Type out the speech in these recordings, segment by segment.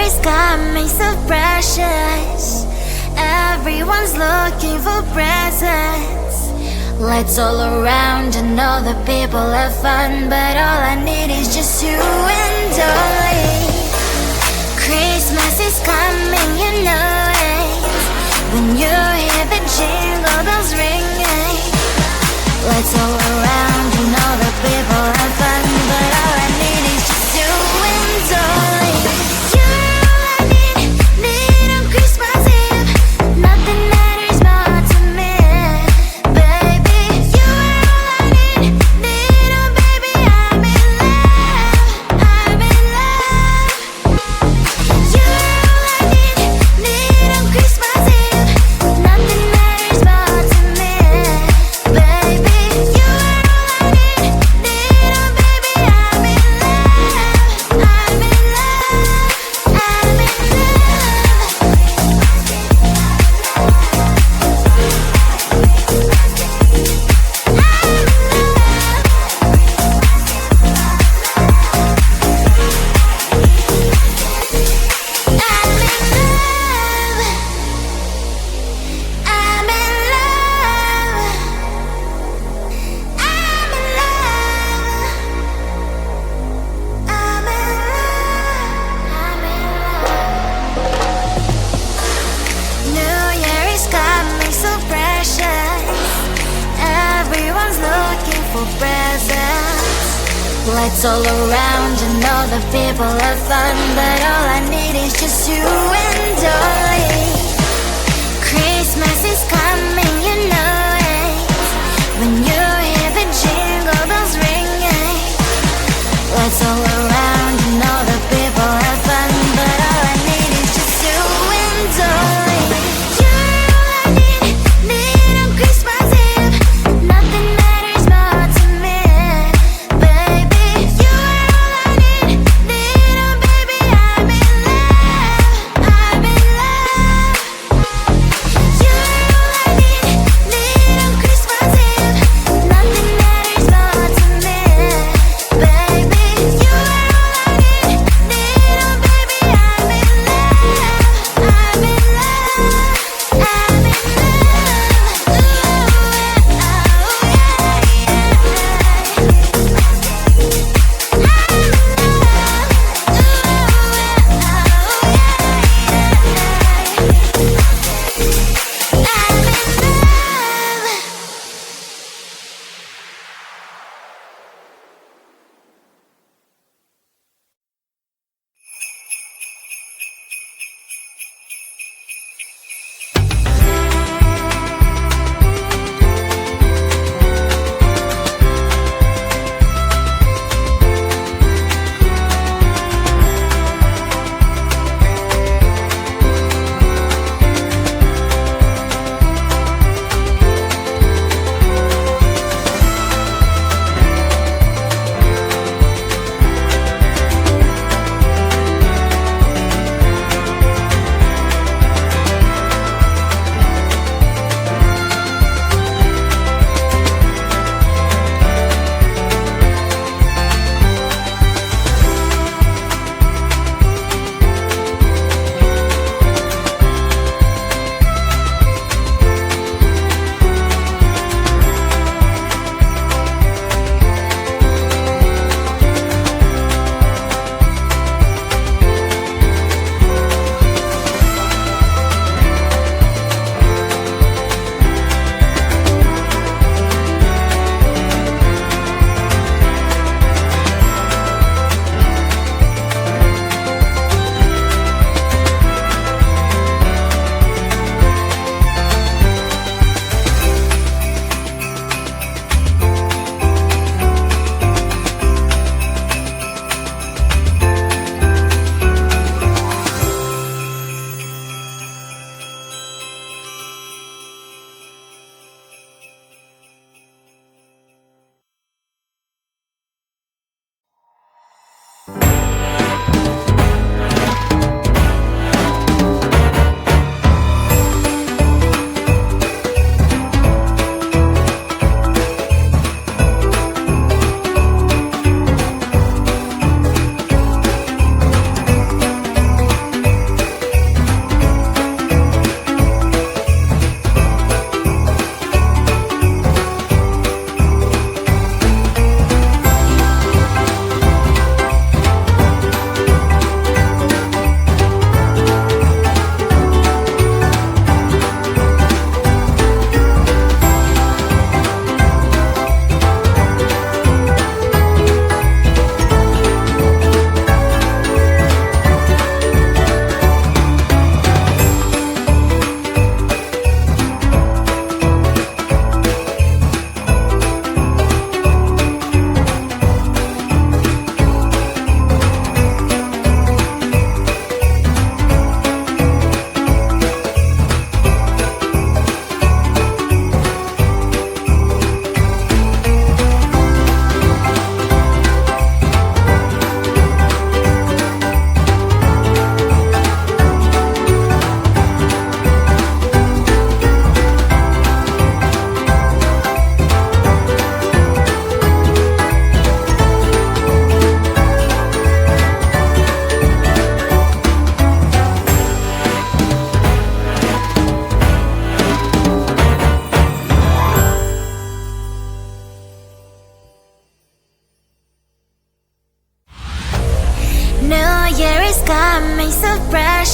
is coming so precious. Everyone's looking for presents. Lights all around and all the people have fun, but all I need is just you and I. Christmas is coming, you know it. When you hear the jingle bells ringing, lights all around and all the people have fun, but all I need is just you and I. Lights all around and all the people have fun, but all I need is just you and I. Christmas is coming, you know it. When you hear the jingle bells ringing, lights all around and all the people have fun, but all I need is just you and I. You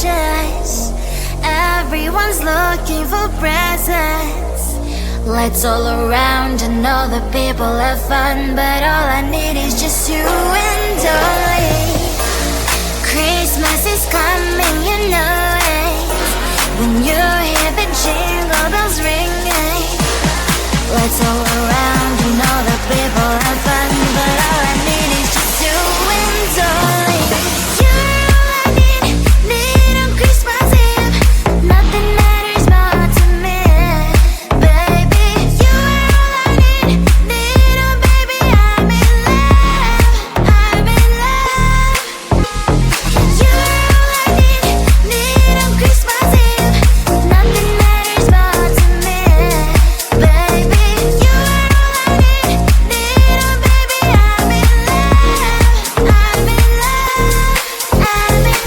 precious. Everyone's looking for presents. Lights all around and all the people have fun, but all I need is just you and only. Christmas is coming, you know it. When you hear the jingle bells ringing, lights all around and all the people have fun, but all I need is just you and only. You're all I need on Christmas Eve. Nothing matters more to me, baby. You're all I need oh baby, I'm in love, I'm in love. You're all I need on Christmas Eve. Nothing matters more to me, baby. You're all I need oh baby, I'm in love, I'm in love, I'm in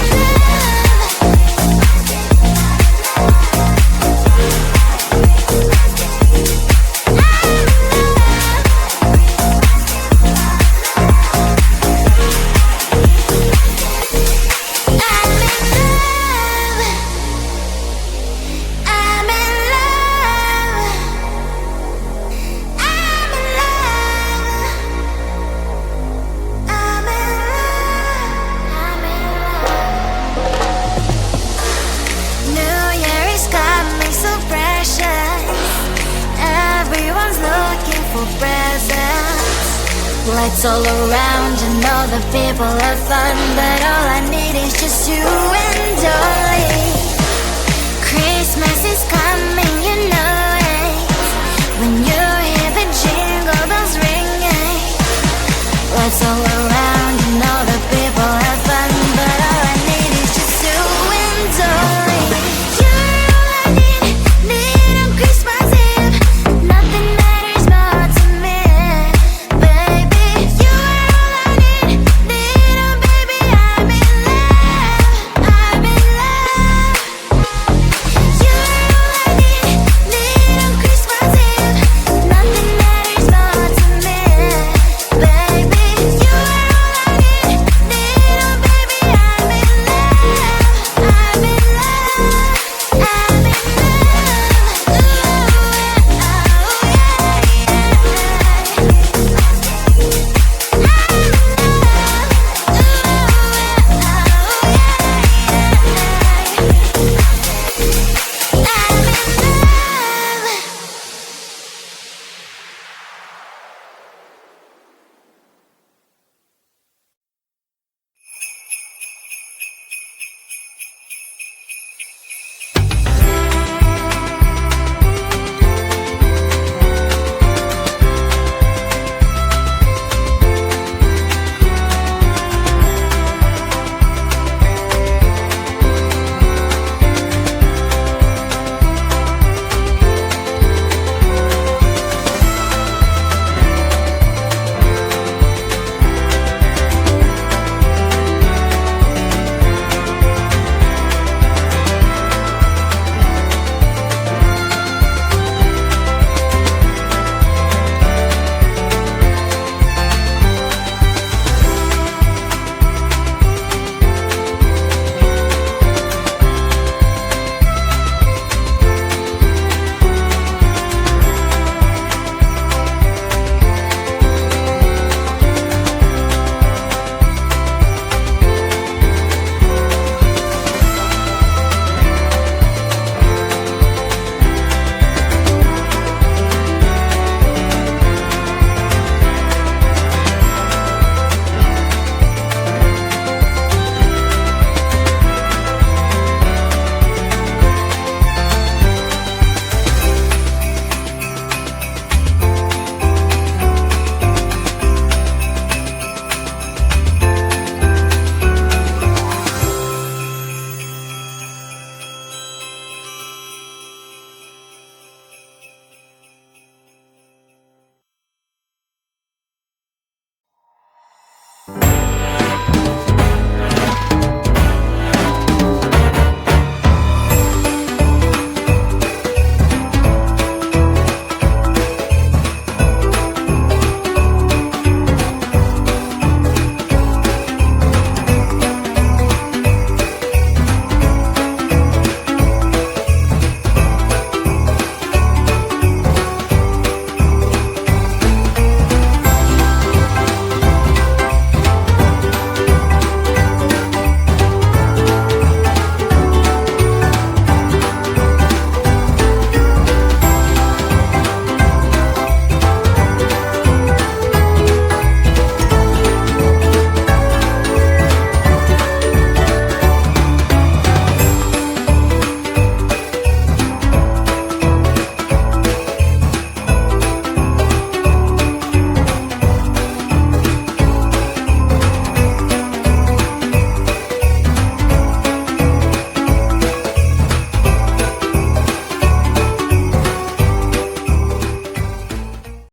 lights all around and all the people have fun, but all I need is